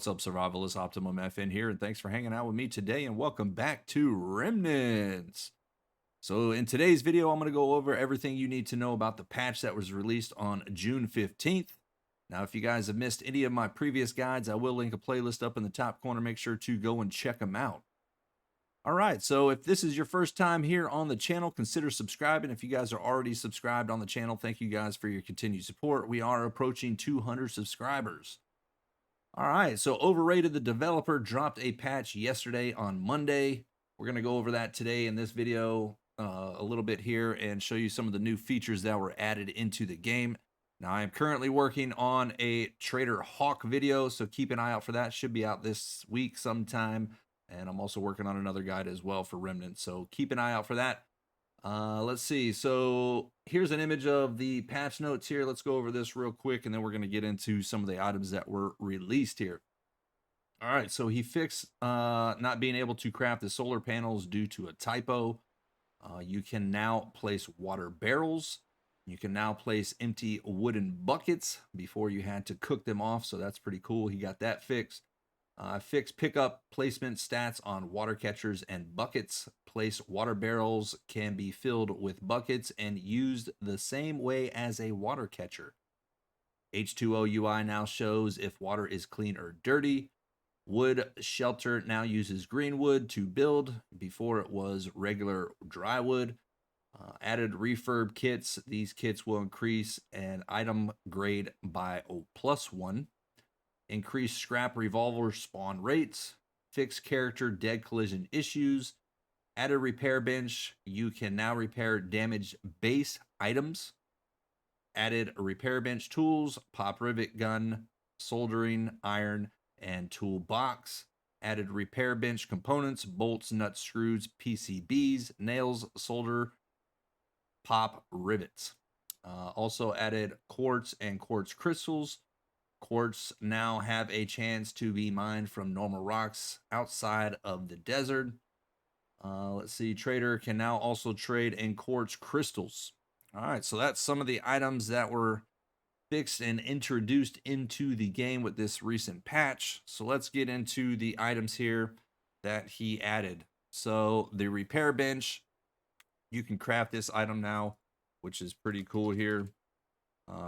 What's up, Survivalist Optimum FN here, and thanks for hanging out with me today, and welcome back to Remnants. So in today's video, I'm going to go over everything you need to know about the patch that was released on June 15th. Now, if you guys have missed any of my previous guides, I will link a playlist up in the top corner. Make sure to go and check them out. All right, so if this is your first time here on the channel, consider subscribing. If you guys are already subscribed on the channel, thank you guys for your continued support. We are approaching 200 subscribers. All right, so Overrated, the developer, dropped a patch yesterday on Monday. We're going to go over that today in this video a little bit here and show you some of the new features that were added into the game. Now, I am currently working on a Trader Hawk video, so keep an eye out for that. Should be out this week sometime. And I'm also working on another guide as well for Remnants, so keep an eye out for that. Let's see. So here's an image of the patch notes here. Let's go over this real quick, and then we're going to get into some of the items that were released here. All right, so he fixed not being able to craft the solar panels due to a typo. You can now place water barrels. You can now place empty wooden buckets. Before you had to cook them off, so that's pretty cool. He got that fixed. Fix pickup placement stats on water catchers and buckets. Place water barrels can be filled with buckets and used the same way as a water catcher. H2O UI now shows if water is clean or dirty. Wood shelter now uses green wood to build. Before it was regular dry wood. Added refurb kits. These kits will increase an item grade by +1. Increase scrap revolver spawn rates, fix character dead collision issues, add a repair bench. You can now repair damaged base items. Added repair bench tools, pop rivet gun, soldering iron, and toolbox. Added repair bench components, bolts, nuts, screws, PCBs, nails, solder, pop rivets. Also added quartz and quartz crystals. Quartz now have a chance to be mined from normal rocks outside of the desert. Let's see, trader can now also trade in quartz crystals. All right, so that's some of the items that were fixed and introduced into the game with this recent patch. So let's get into the items here that he added. So the repair bench, you can craft this item now, which is pretty cool here.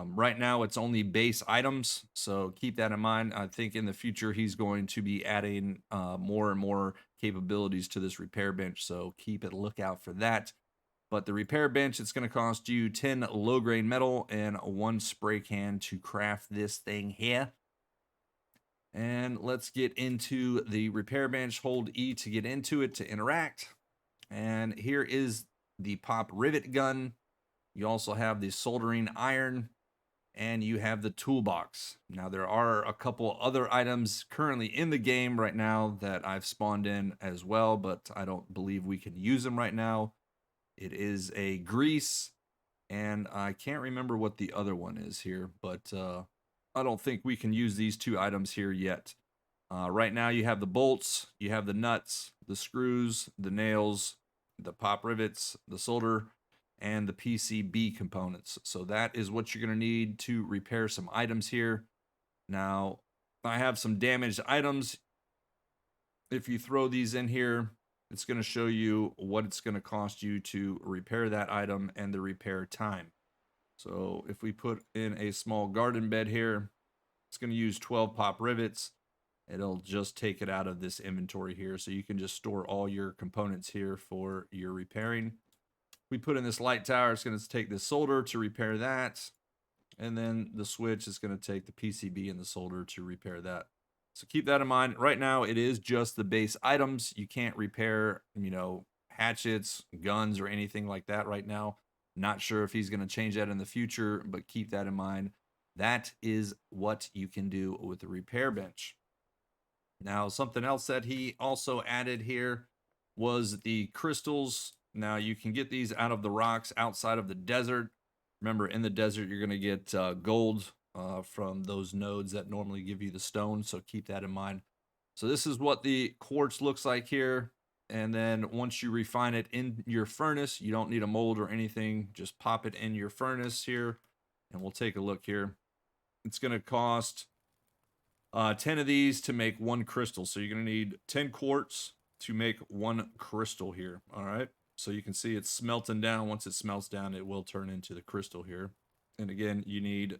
Right now, it's only base items, so keep that in mind. I think in the future, he's going to be adding more and more capabilities to this repair bench, so keep a lookout for that. But the repair bench, it's going to cost you 10 low-grade metal and 1 spray can to craft this thing here. And let's get into the repair bench. Hold E to get into it to interact. And here is the pop rivet gun. You also have the soldering iron, and you have the toolbox. Now, there are a couple other items currently in the game right now that I've spawned in as well, but I don't believe we can use them right now. It is a grease, and I can't remember what the other one is here, but I don't think we can use these two items here yet. Right now, you have the bolts, you have the nuts, the screws, the nails, the pop rivets, the solder, and the PCB components. So that is what you're going to need to repair some items here. Now, I have some damaged items. If you throw these in here, it's going to show you what it's going to cost you to repair that item and the repair time. So if we put in a small garden bed here, it's going to use 12 pop rivets. It'll just take it out of this inventory here. So you can just store all your components here for your repairing. We put in this light tower, it's going to take the solder to repair that. And then the switch is going to take the PCB and the solder to repair that. So keep that in mind. Right now, it is just the base items. You can't repair, hatchets, guns, or anything like that right now. Not sure if he's going to change that in the future, but keep that in mind. That is what you can do with the repair bench. Now, something else that he also added here was the crystals. Now, you can get these out of the rocks outside of the desert. Remember, in the desert, you're going to get gold from those nodes that normally give you the stone, so keep that in mind. So this is what the quartz looks like here. And then once you refine it in your furnace, you don't need a mold or anything. Just pop it in your furnace here, and we'll take a look here. It's going to cost 10 of these to make one crystal. So you're going to need 10 quartz to make one crystal here. All right. So you can see it's smelting down. Once it smelts down, it will turn into the crystal here. And again, you need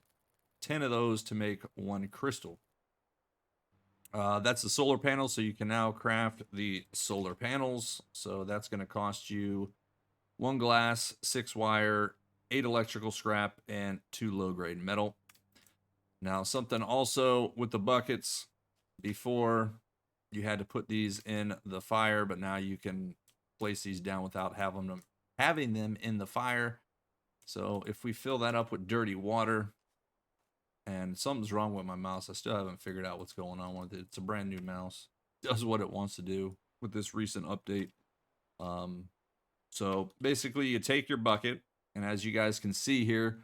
10 of those to make one crystal. That's the solar panel. So you can now craft the solar panels. So that's going to cost you 1 glass, 6 wire, 8 electrical scrap, and 2 low-grade metal. Now, something also with the buckets, before you had to put these in the fire, but now you can place these down without having them in the fire. So if we fill that up with dirty water, and something's wrong with my mouse, I still haven't figured out what's going on with it. It's a brand new mouse. It does what it wants to do with this recent update. So basically you take your bucket, and as you guys can see here,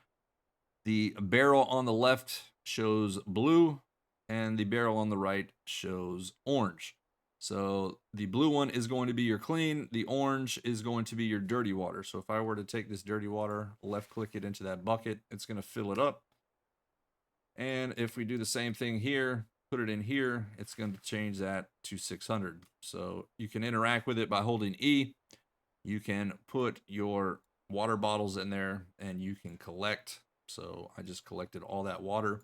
the barrel on the left shows blue and the barrel on the right shows orange. So the blue one is going to be your clean, the orange is going to be your dirty water. So if I were to take this dirty water, left click it into that bucket, it's going to fill it up. And if we do the same thing here, put it in here, it's going to change that to 600. So you can interact with it by holding E. You can put your water bottles in there and you can collect. So I just collected all that water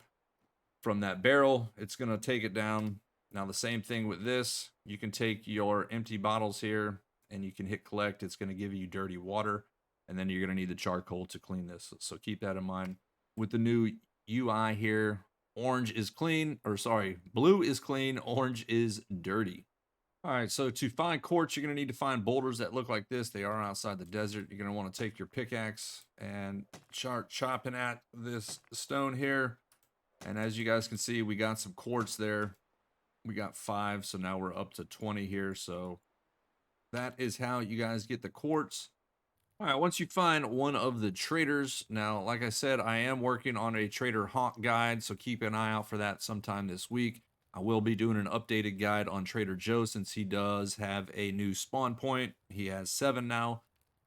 from that barrel. It's going to take it down. Now the same thing with this. You can take your empty bottles here and you can hit collect. It's going to give you dirty water. And then you're going to need the charcoal to clean this. So keep that in mind. With the new UI here, orange is clean, or sorry, blue is clean, orange is dirty. All right, so to find quartz, you're going to need to find boulders that look like this. They are outside the desert. You're going to want to take your pickaxe and start chopping at this stone here. And as you guys can see, we got some quartz there. We got 5, so now we're up to 20 here. So that is how you guys get the quartz. All right, once you find one of the traders, now, like I said, I am working on a trader haunt guide, so keep an eye out for that sometime this week. I will be doing an updated guide on Trader Joe since he does have a new spawn point. He has 7 now,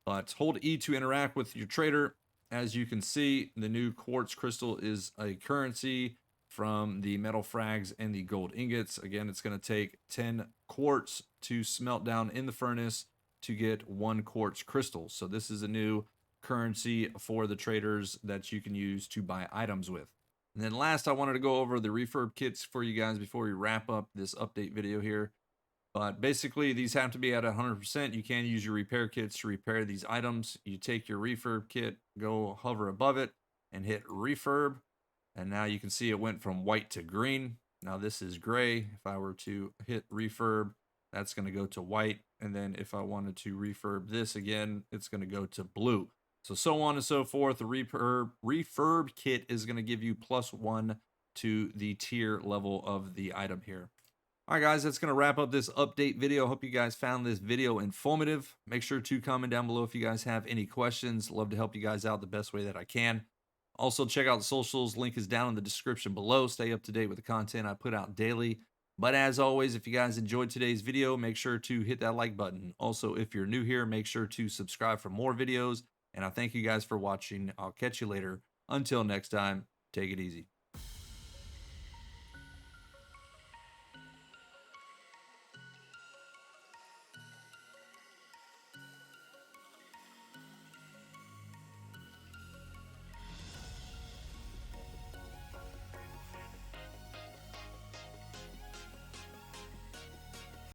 but hold E to interact with your trader. As you can see, the new quartz crystal is a currency from the metal frags and the gold ingots. Again, it's going to take 10 quartz to smelt down in the furnace to get 1 quartz crystal. So this is a new currency for the traders that you can use to buy items with. And then last, I wanted to go over the refurb kits for you guys before we wrap up this update video here. But basically, these have to be at 100%. You can use your repair kits to repair these items. You take your refurb kit, go hover above it, and hit refurb. And now you can see it went from white to green. Now this is gray. If I were to hit refurb, that's going to go to white. And then if I wanted to refurb this again, it's going to go to blue. So on and so forth. The refurb kit is going to give you +1 to the tier level of the item here. All right, guys, that's going to wrap up this update video. Hope you guys found this video informative. Make sure to comment down below if you guys have any questions. Love to help you guys out the best way that I can. Also, check out the socials. Link is down in the description below. Stay up to date with the content I put out daily. But as always, if you guys enjoyed today's video, make sure to hit that like button. Also, if you're new here, make sure to subscribe for more videos. And I thank you guys for watching. I'll catch you later. Until next time, take it easy.